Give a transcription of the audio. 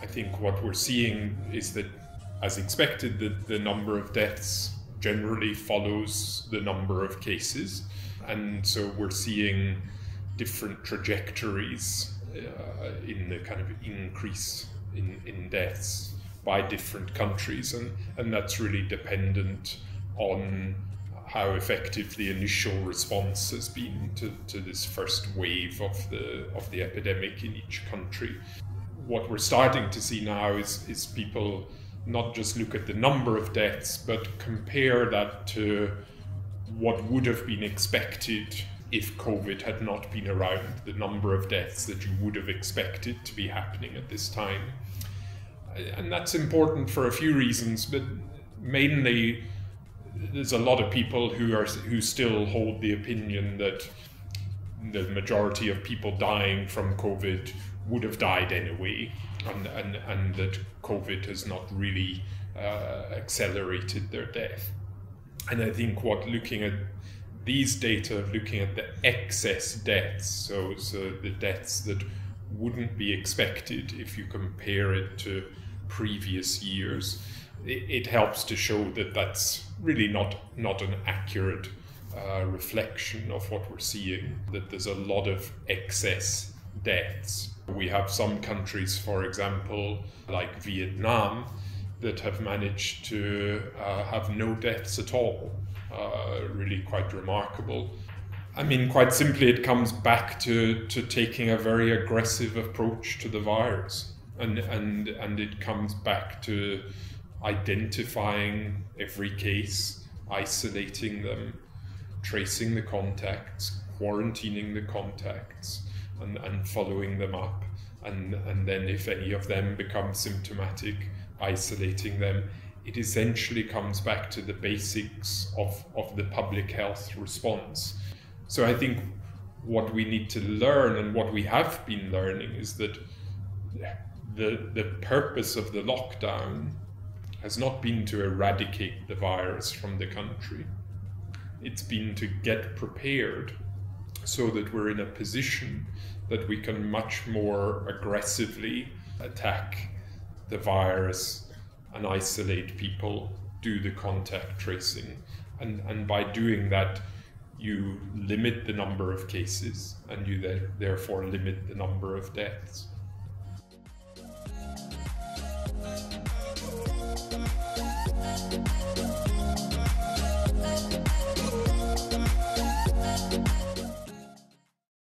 I think what we're seeing is that, as expected, the number of deaths generally follows the number of cases. And so we're seeing different trajectories in the kind of increase in deaths by different countries. And that's really dependent on how effective the initial response has been to this first wave of the epidemic in each country. What we're starting to see now is people not just look at the number of deaths, but compare that to what would have been expected if COVID had not been around, the number of deaths that you would have expected to be happening at this time. And that's important for a few reasons, but mainly there's a lot of people who still hold the opinion that the majority of people dying from COVID would have died anyway, and that COVID has not really accelerated their death. And I think looking at these data, looking at the excess deaths, so the deaths that wouldn't be expected if you compare it to previous years, it helps to show that that's really not an accurate reflection of what we're seeing, that there's a lot of excess deaths. We have some countries, for example, like Vietnam, that have managed to have no deaths at all. Really quite remarkable. I mean, quite simply, it comes back to taking a very aggressive approach to the virus. And it comes back to identifying every case, isolating them, tracing the contacts, quarantining the contacts, and following them up. And then if any of them become symptomatic, isolating them. It essentially comes back to the basics of the public health response. So I think what we need to learn, and what we have been learning, is that the purpose of the lockdown has not been to eradicate the virus from the country. It's been to get prepared so that we're in a position that we can much more aggressively attack the virus and isolate people, do the contact tracing. And by doing that, you limit the number of cases, and you therefore limit the number of deaths.